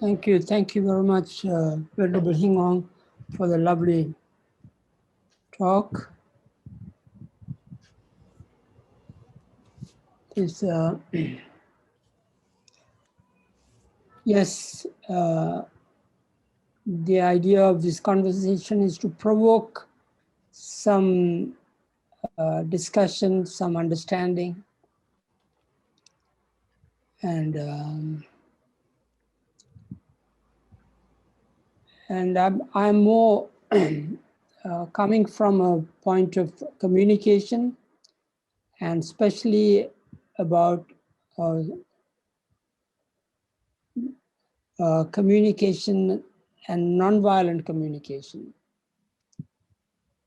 Thank you very much, Venerable Hingong, for the lovely talk. This, yes, the idea of this conversation is to provoke some discussion, some understanding, and I'm more coming from a point of communication, and especially about communication and non-violent communication.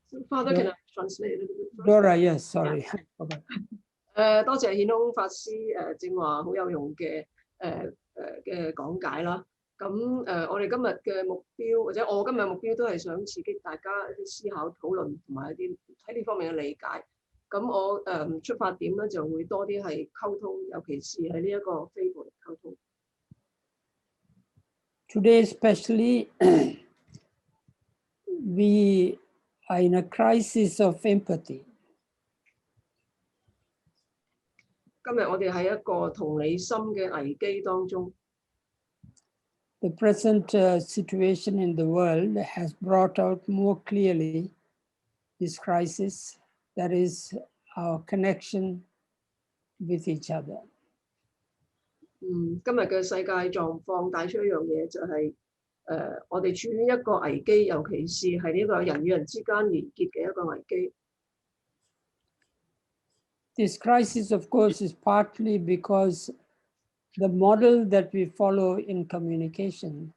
So, Father, can I translate a little bit first? Dora, yes, sorry. Yeah. 多謝顯空法師正話好有用嘅講解啦。咁我哋今日嘅目標，或者我今日嘅目標都係想刺激大家一啲思考、討論同埋一啲喺呢方面嘅理解。咁我出發點咧就會多啲係溝通，尤其是喺呢一個非暴力溝通。Today, especially, we are in a crisis of empathy. 今日我哋喺一個同理心嘅危機當中。The present situation in the world has brought out more clearly this crisis, that is our connection with each other. 今日嘅世界狀況帶出一樣嘢，就係我哋處於一個危機，尤其是係呢個人與人之間連結嘅一個危機。This crisis, of course, is partly because the model that we follow in communication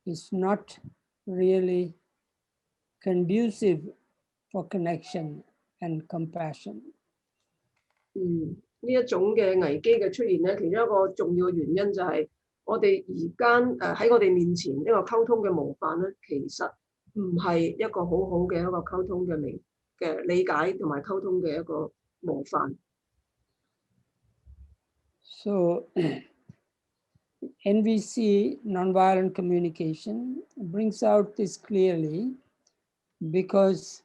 is not really conducive for connection and compassion. 呢一種嘅危機嘅出現咧，其中一個重要嘅原因就係我哋而家喺我哋面前呢個溝通嘅模範咧，其實唔係一個好好嘅一個溝通嘅理解同埋溝通嘅一個模範。So, NVC, nonviolent communication, brings out this clearly because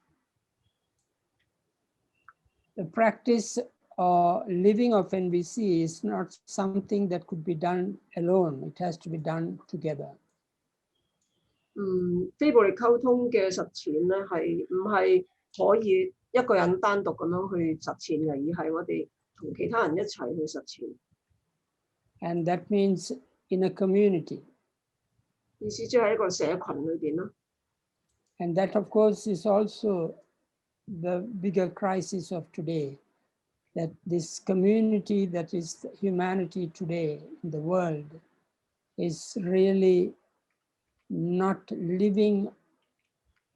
the practice or living of NVC is not something that could be done alone. It has to be done together. 非暴力溝通嘅實踐咧，係唔係可以一個人單獨咁樣去實踐嘅，而係我哋同其他人一齊去實踐。And that means in a community. 意思即係一個社群裏邊啦。And that, of course, is also the bigger crisis of today, that this community that is humanity today in the world is really not living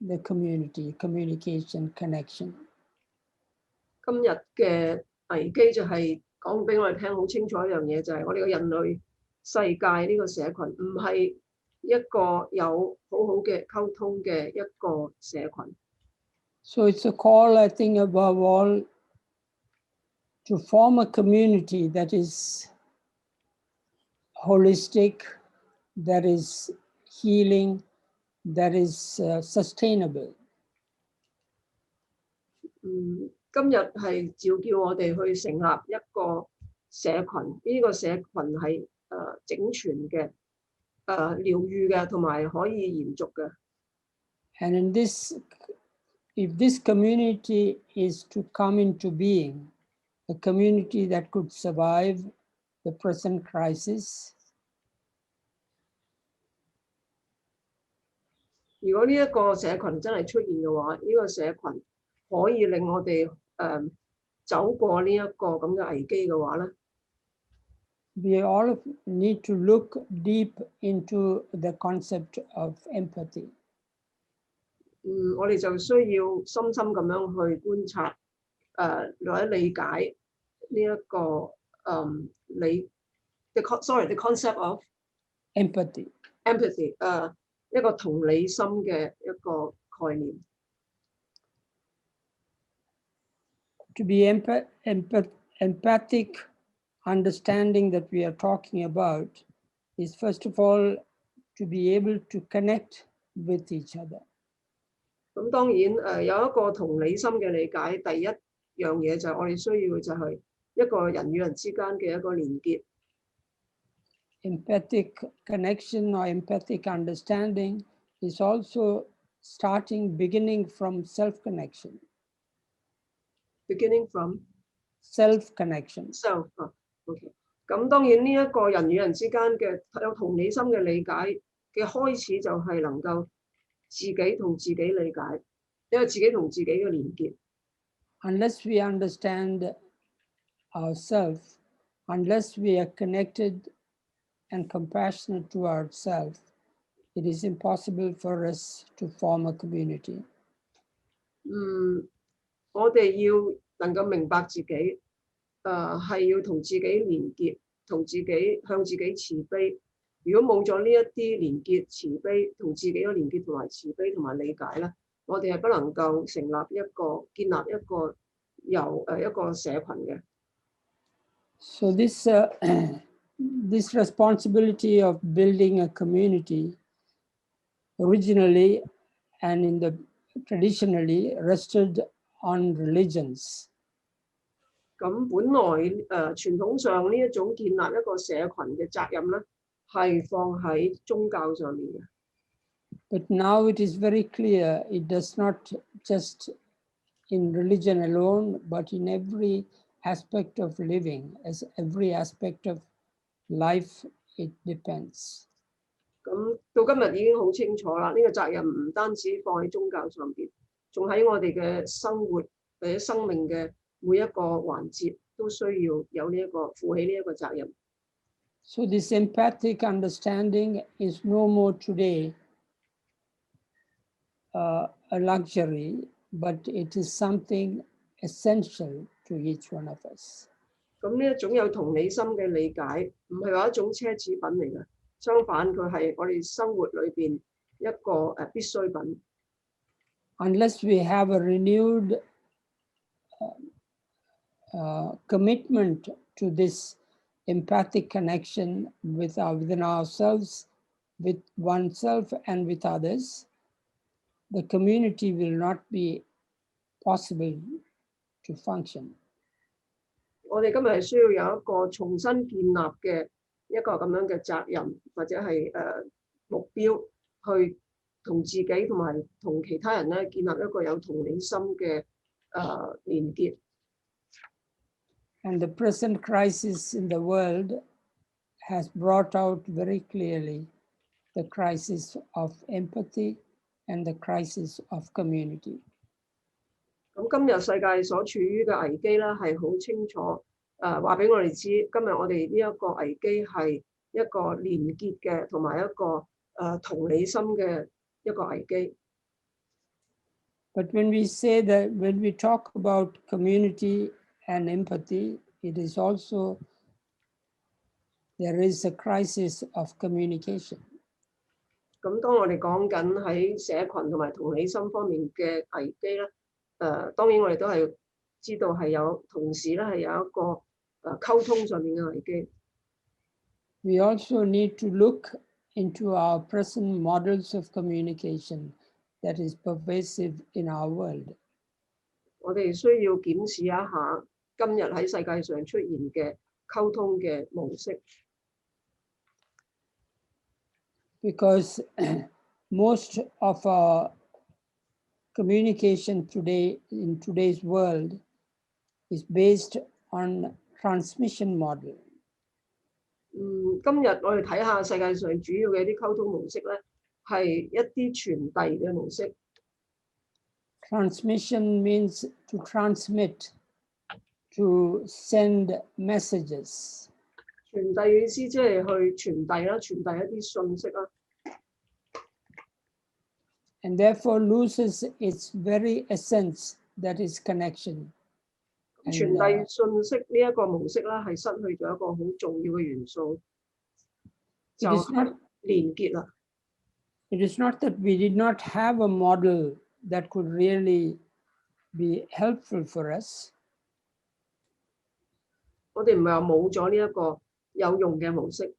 the community, communication, connection. 今日嘅危機就係講俾我哋聽好清楚一樣嘢，就係我哋嘅人類世界呢個社群唔係一個有好好嘅溝通嘅一個社群。So it's a call, I think, above all, to form a community that is holistic, that is healing, that is sustainable. 今日係召叫我哋去成立一個社群，呢個社群係整全嘅、療愈嘅，同埋可以延續嘅。And in this, if this community is to come into being, a community that could survive the present crisis. 如果呢一個社群真係出現嘅話，呢個社群可以令我哋走過呢一個咁嘅危機嘅話咧 we all need to look deep into the concept of empathy. 我哋就需要深深咁樣去觀察或者理解呢一個the concept of empathy 一個同理心嘅一個概念。To be empathic understanding that we are talking about is, first of all, to be able to connect with each other. 咁當然有一個同理心嘅理解，第一樣嘢就係我哋需要就係一個人與人之間嘅一個連結。Empathic connection or empathic understanding is also beginning from self-connection. Beginning from self-connection. self ，OK。咁當然呢一個人與人之間嘅有同理心嘅理解嘅開始就係能夠自己同自己理解，因為自己同自己嘅連結。Unless we understand ourselves, unless we are connected and compassionate to ourselves, it is impossible for us to form a community. 我哋要能夠明白自己，係要同自己連結，同自己向自己慈悲。如果冇咗呢一啲連結、慈悲同自己嘅連結同埋慈悲同埋理解咧，我哋係不能夠建立一個一個社群嘅。So this this responsibility of building a community originally and traditionally rested on religions. 咁本來傳統上呢一種建立一個社群嘅責任咧，係放喺宗教上面嘅。But now it is very clear it does not just in religion alone, but in every aspect of living, as every aspect of life, it depends. 咁到今日已經好清楚啦，呢個責任唔單止放喺宗教上邊，仲喺我哋嘅生活或者生命嘅每一個環節都需要有呢一個負起呢一個責任。So this empathic understanding is no more today a luxury, but it is something essential to each one of us. 咁呢一種有同理心嘅理解，唔係話一種奢侈品嚟嘅，相反佢係我哋生活裏邊一個必需品。Unless we have a renewed commitment to this empathic connection within ourselves, with oneself and with others, the community will not be possible to function. 我哋今日係需要有一個重新建立嘅一個咁樣嘅責任，或者係目標，去同自己同埋同其他人咧建立一個有同理心嘅連結。And the present crisis in the world has brought out very clearly the crisis of empathy and the crisis of community. 咁今日世界所處於嘅危機咧，係好清楚話俾我哋知，今日我哋呢一個危機係一個連結嘅，同埋一個同理心嘅一個危機。But when we talk about community and empathy, it is also, there is a crisis of communication. 咁當我哋講緊喺社群同埋同理心方面嘅危機咧，當然我哋都係知道係有同時咧係有一個溝通上面嘅危機。We also need to look into our present models of communication that is pervasive in our world. 我哋需要檢視一下今日喺世界上出現嘅溝通嘅模式。Because most of our communication today in today's world is based on transmission model. 今日我哋睇下世界上主要嘅一啲溝通模式咧，係一啲傳遞嘅模式。Transmission means to transmit, to send messages. 傳遞嘅意思即係去傳遞啦，傳遞一啲信息啦。And therefore loses its very essence, that is connection. 傳遞信息呢一個模式啦，係失去咗一個好重要嘅元素，就係連結啦。It is not that we did not have a model that could really be helpful for us. 我哋唔係話冇咗呢一個有用嘅模式。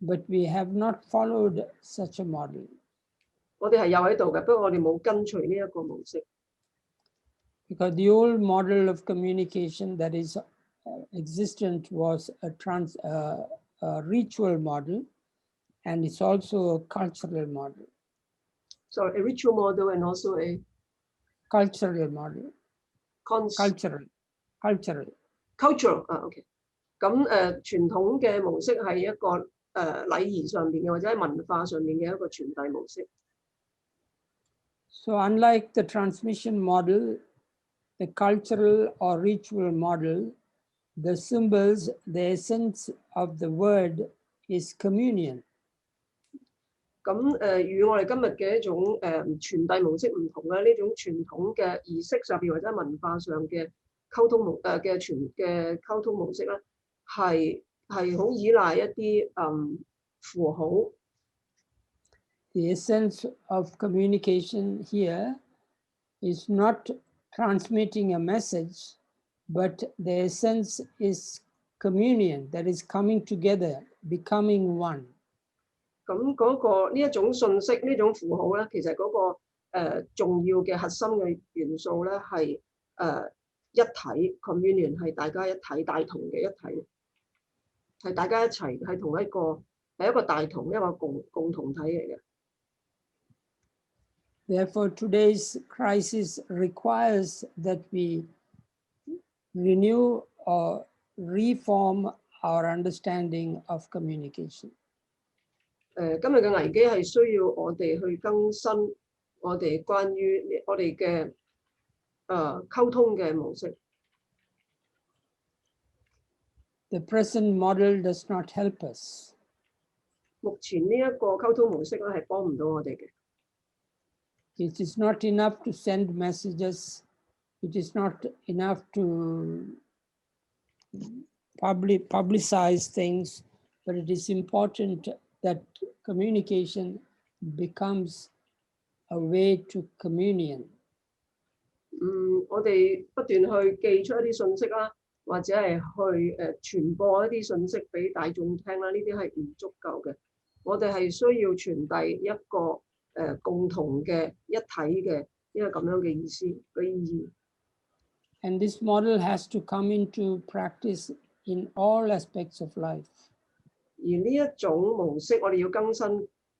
but we have not followed such a model. 我哋係有喺度嘅，不過我哋冇跟隨呢一個模式。Because the old model of communication that is existent was a ritual model, and it's also a cultural model. So a ritual model and also a cultural model. Cultural. OK。咁傳統嘅模式係一個禮儀上面嘅或者喺文化上面嘅一個傳遞模式。So unlike the transmission model, the cultural or ritual model, the symbols, the essence of the word is communion. 咁與我哋今日嘅一種傳遞模式唔同咧，呢種傳統嘅儀式上邊或者文化上嘅溝通嘅溝通模式咧，係好依賴一啲符號。The essence of communication here is not transmitting a message, but the essence is communion, that is coming together, becoming one. 咁呢一種信息，呢種符號咧，其實嗰個重要嘅核心嘅元素咧係一體 communion 係大家一體大同嘅一體，係大家一齊係同一個係一個大同一個共同體嚟嘅。Therefore, today's crisis requires that we renew or reform our understanding of communication. 今日嘅危機係需要我哋去更新我哋關於我哋嘅溝通嘅模式。The present model does not help us. 目前呢一個溝通模式咧係幫唔到我哋嘅。It is not enough to send messages. It is not enough to publicize things, but it is important that communication becomes a way to communion. 我哋不斷去寄出一啲信息啦，或者係去傳播一啲信息俾大眾聽啦，呢啲係唔足夠嘅。我哋係需要傳遞一個共同嘅一體嘅一個咁樣嘅意思嘅意義。And this model has to come into practice in all aspects of life. 而呢一種模式，我哋要更新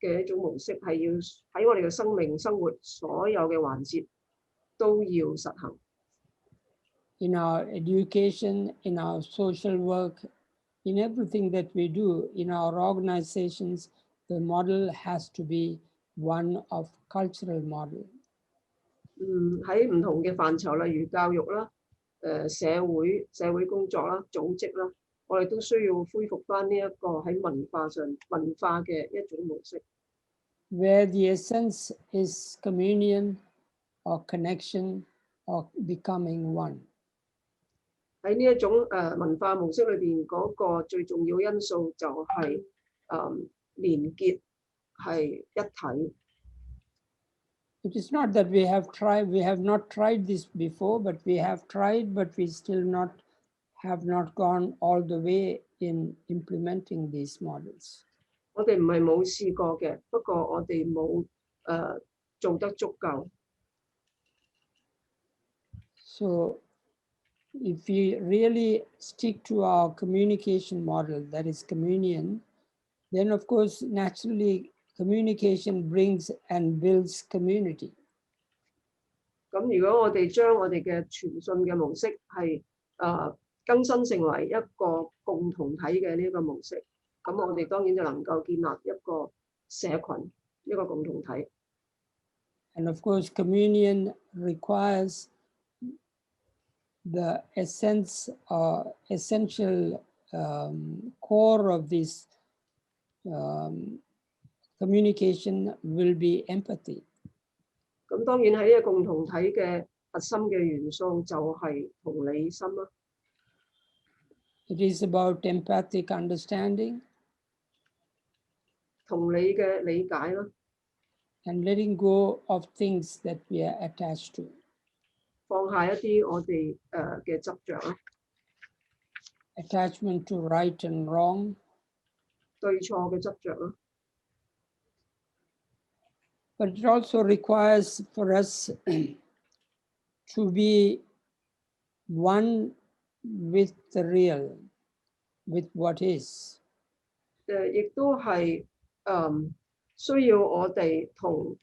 嘅一種模式，係要喺我哋嘅生命生活所有嘅環節都要實行。In our education, in our social work, in everything that we do, in our organizations, the model has to be one of cultural model. 喺唔同嘅範疇，例如教育啦、社會工作啦、組織啦，我哋都需要恢復返呢一個喺文化嘅一種模式。Where the essence is communion or connection or becoming one. 喺呢一種文化模式裏邊，嗰個最重要因素就係連結係一體。It is not that we have not tried this before, but we have tried, but we still have not gone all the way in implementing these models. 我哋唔係冇試過嘅，不過我哋冇做得足夠。So, if we really stick to our communication model, that is communion, then of course, naturally, communication brings and builds community. 咁如果我哋將我哋嘅傳訊嘅模式係更新成為一個共同體嘅呢個模式，咁我哋當然就能夠建立一個社群，一個共同體。And of course, communion requires the essential core of this communication will be empathy. 咁當然喺呢個共同體嘅核心嘅元素就係同理心啦。It is about empathic understanding. 同理嘅理解啦。And letting go of things that we are attached to. 放下一啲我哋嘅執着啦。Attachment to right and wrong. 對錯嘅執着咯。But it also requires for us to be one with the real, with what is. 亦都係需要我哋同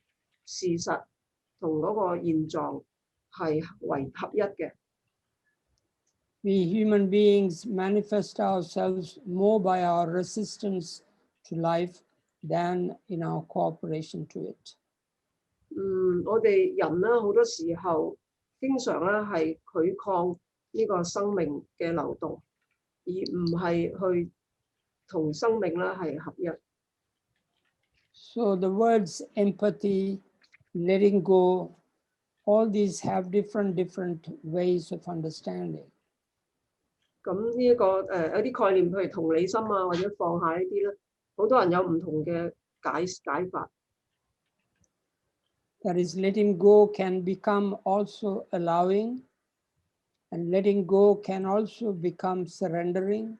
事實同嗰個現狀係為合一嘅。We human beings manifest ourselves more by our resistance to life than in our cooperation to it. 我哋人咧好多時候經常咧係拒抗呢個生命嘅流動，而唔係去同生命咧係合一。So the words empathy, letting go, all these have different ways of understanding. 咁呢一個有啲概念，譬如同理心啊，或者放下呢啲咧，好多人有唔同嘅解法。That is, letting go can become also allowing, and letting go can also become surrendering.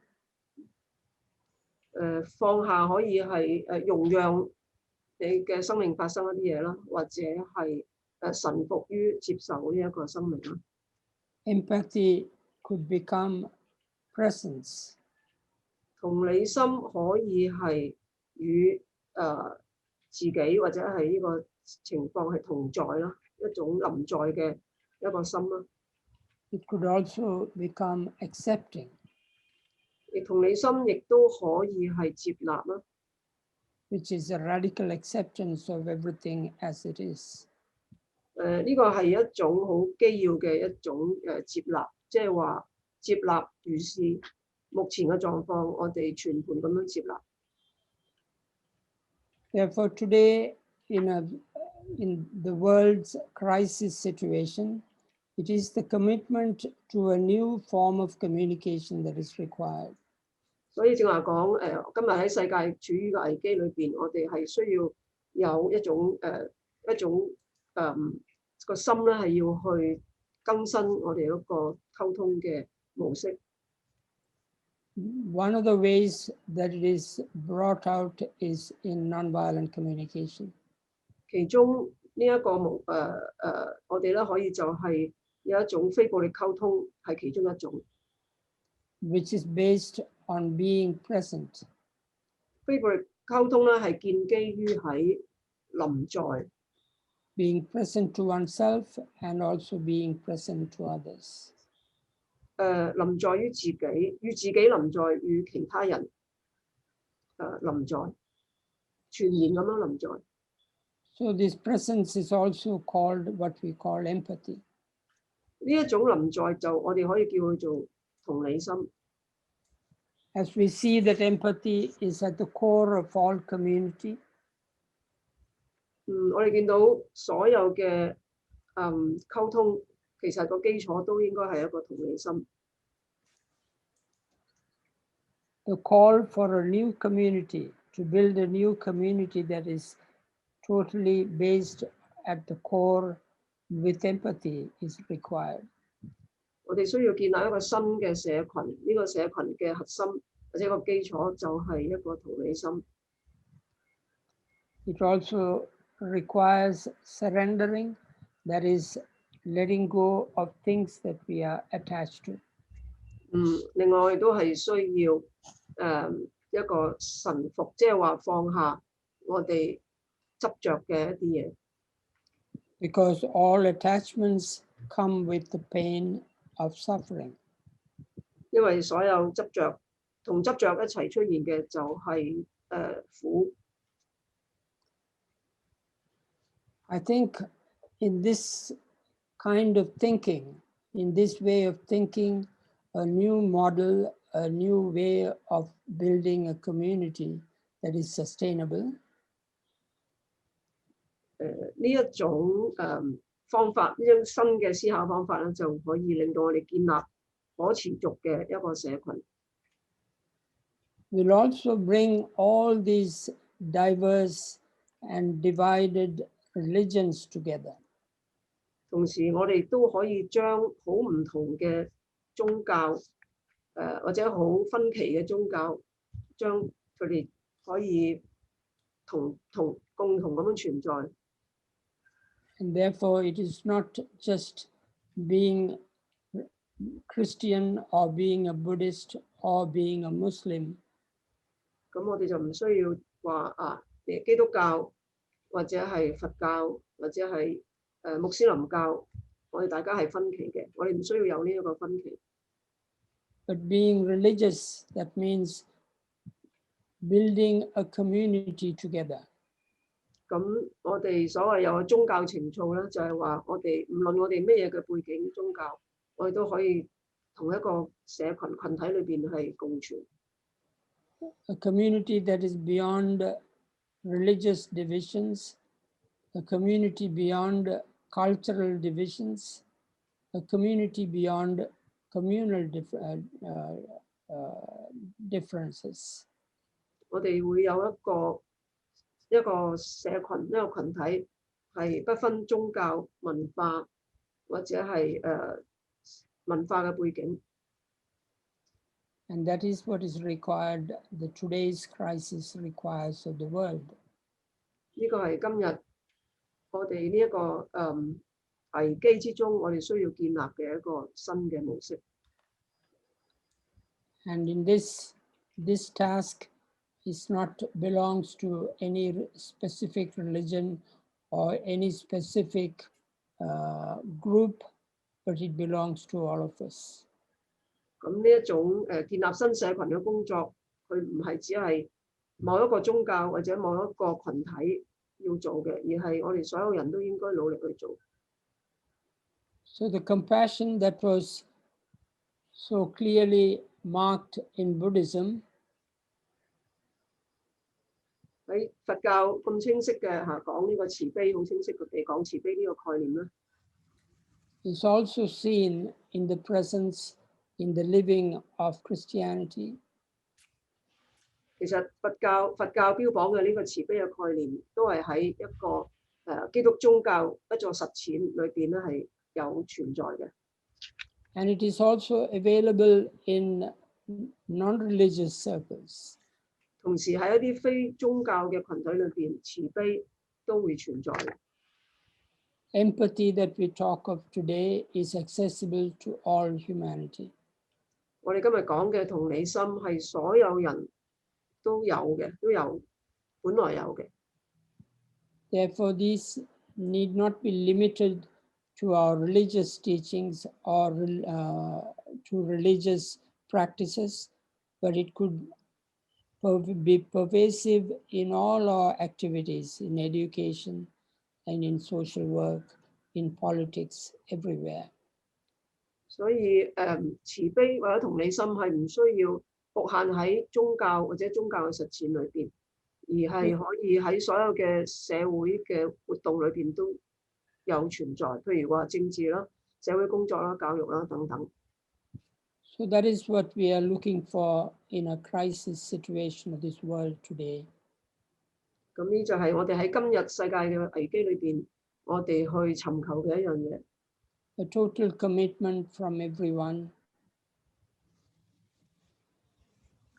放下可以係容讓你嘅生命發生一啲嘢啦，或者係臣服於接受呢一個生命啦。Empathy could become presence. 同理心可以係與自己或者係呢個情況係同在啦，一種臨在嘅一個心啦。It could also become accepting. 亦同理心亦都可以係接納啦。Which is a radical acceptance of everything as it is. 呢個係一種好基要嘅一種接納，即係話接納如是目前嘅狀況，我哋全盤咁樣接納。Therefore, today in the world's crisis situation, it is the commitment to a new form of communication that is required. 所以正話講今日喺世界處於個危機裏邊，我哋係需要有一種個心咧，係要去更新我哋嗰個溝通嘅模式。One of the ways that it is brought out is in nonviolent communication. 其中呢一個我哋咧可以就係有一種非暴力溝通係其中一種。Which is based on being present. 非暴力溝通咧係建基於喺臨在。Being present to oneself and also being present to others. 臨在於自己，與自己臨在，與其他人臨在，全然咁樣臨在。So this presence is also called what we call empathy. 呢一種臨在就我哋可以叫佢做同理心。As we see that empathy is at the core of all community. 我哋見到所有嘅溝通，其實個基礎都應該係一個同理心。The call for a new community, to build a new community that is totally based at the core with empathy is required. 我哋需要建立一個新嘅社群，呢個社群嘅核心或者個基礎就係一個同理心。It also requires surrendering, that is letting go of things that we are attached to. 另外亦都係需要一個臣服，即係話放下我哋執着嘅一啲嘢。Because all attachments come with the pain of suffering. 因為所有執着同執着一齊出現嘅就係苦。I think in this kind of thinking, in this way of thinking, a new model, a new way of building a community that is sustainable. 呢一種方法，呢種新嘅思考方法咧，就可以令到我哋建立可持續嘅一個社群。Will also bring all these diverse and divided religions together. 同時，我哋都可以將好唔同嘅宗教，或者好分歧嘅宗教，將佢哋可以共同咁樣存在。And therefore, it is not just being Christian or being a Buddhist or being a Muslim. 咁我哋就唔需要話基督教或者係佛教或者係穆斯林教，我哋大家係分歧嘅，我哋唔需要有呢一個分歧。But being religious, that means building a community together. 咁我哋所謂有個宗教情操咧，就係話我哋唔論我哋咩嘢嘅背景宗教，我哋都可以同一個社群體裏邊係共存。A community that is beyond religious divisions, a community beyond cultural divisions, a community beyond communal differences. 我哋會有一個社群，一個群體係不分宗教、文化或者係文化嘅背景。And that is what is required, the today's crisis requires of the world. 呢個係今日我哋呢一個危機之中，我哋需要建立嘅一個新嘅模式。And in this task is not belongs to any specific religion or any specific group, but it belongs to all of us. 咁呢一種建立新社群嘅工作，佢唔係只係某一個宗教或者某一個群體要做嘅，而係我哋所有人都應該努力去做。So the compassion that was so clearly marked in Buddhism, 喺佛教咁清晰嘅講呢個慈悲，好清晰嘅地講慈悲呢個概念咧， is also seen in the presence in the living of Christianity. 其實佛教標榜嘅呢個慈悲嘅概念，都係喺一個基督宗教一座實踐裏邊咧係有存在嘅。And it is also available in non-religious circles. 同時喺一啲非宗教嘅群體裏邊，慈悲都會存在嘅。Empathy that we talk of today is accessible to all humanity. 我哋今日講嘅同理心係所有人都有嘅，本來有嘅。Therefore, these need not be limited to our religious teachings or to religious practices, but it could be pervasive in all our activities, in education and in social work, in politics, everywhere. 所以慈悲或者同理心係唔需要局限喺宗教或者宗教嘅實踐裏邊，而係可以喺所有嘅社會嘅活動裏邊都有存在，譬如話政治啦、社會工作啦、教育啦等等。So that is what we are looking for in a crisis situation of this world today. 咁呢就係我哋喺今日世界嘅危機裏邊，我哋去尋求嘅一樣嘢。A total commitment from everyone.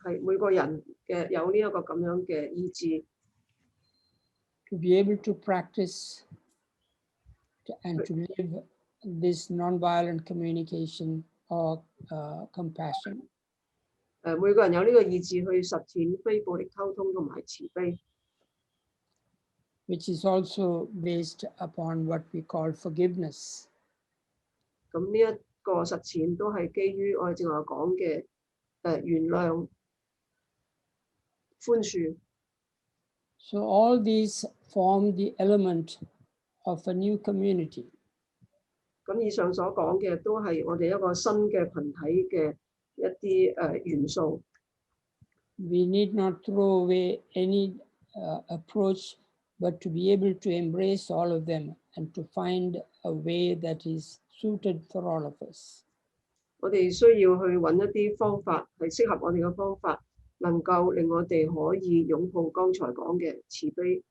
係每個人嘅有呢一個咁樣嘅意志。To be able to practice and to live this non-violent communication or compassion. 每個人有呢個意志去實踐非暴力溝通同埋慈悲。Which is also based upon what we call forgiveness. 咁呢一個實踐都係基於我哋正話講嘅原諒、寬恕。So all these form the element of a new community. 咁以上所講嘅都係我哋一個新嘅群體嘅一啲元素。We need not throw away any approach, but to be able to embrace all of them and to find a way that is suited for all of us. 我哋需要去揾一啲方法係適合我哋嘅方法，能夠令我哋可以擁抱剛才講嘅慈悲、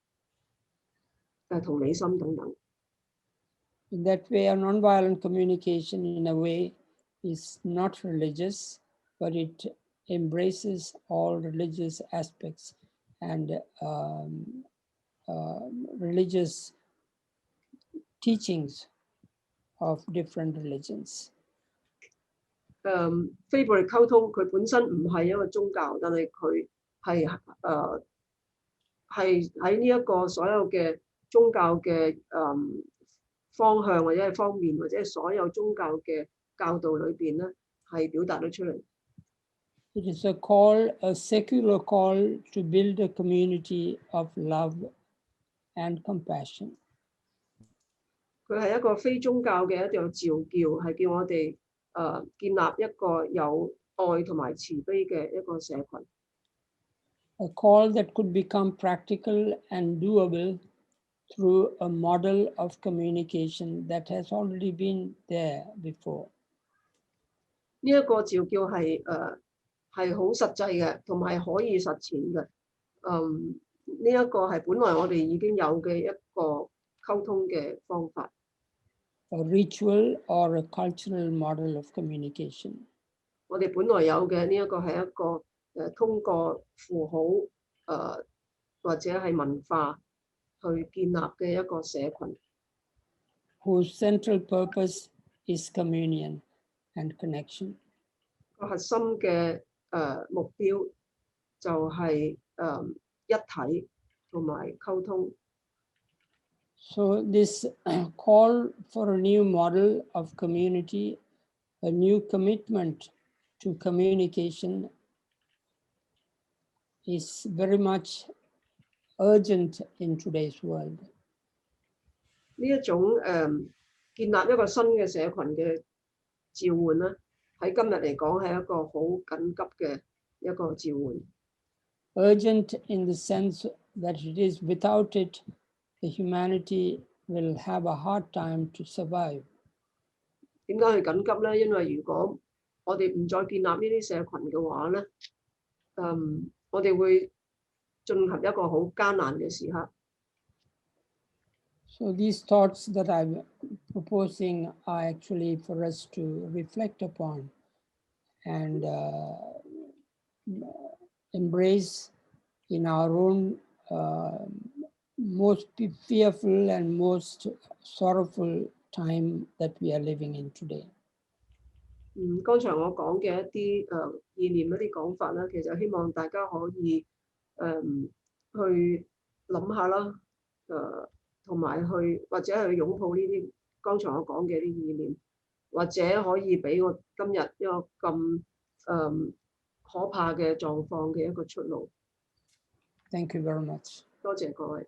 同理心等等。In that way, a nonviolent communication in a way is not religious, but it embraces all religious aspects and religious teachings of different religions. 非暴力溝通佢本身唔係一個宗教，但係佢係喺呢一個所有嘅宗教嘅方向或者係方面，或者係所有宗教嘅教導裏邊咧，係表達咗出嚟。It is a call, a secular call to build a community of love and compassion. 佢係一個非宗教嘅一個召叫，係叫我哋建立一個有愛同埋慈悲嘅一個社群。A call that could become practical and doable through a model of communication that has already been there before. 呢一個召叫係好實際嘅，同埋可以實踐嘅。呢一個係本來我哋已經有嘅一個溝通嘅方法。A ritual or a cultural model of communication. 我哋本來有嘅呢一個係一個通過符號或者係文化去建立嘅一個社群。Whose central purpose is communion and connection. 個核心嘅目標就係一體同埋溝通。So this call for a new model of community, a new commitment to communication is very much urgent in today's world. 呢一種建立一個新嘅社群嘅召喚咧，喺今日嚟講係一個好緊急嘅一個召喚。Urgent in the sense that it is without it, the humanity will have a hard time to survive. 點解佢緊急咧？因為如果我哋唔再建立呢啲社群嘅話咧，我哋會進入一個好艱難嘅時刻。So these thoughts that I'm proposing are actually for us to reflect upon and embrace in our own most fearful and most sorrowful time that we are living in today. 剛才我講嘅一啲意念一啲講法啦，其實希望大家可以去諗下啦，同埋去或者去擁抱呢啲剛才我講嘅啲意念，或者可以俾我今日一個咁可怕嘅狀況嘅一個出路。Thank you very much. 多謝各位。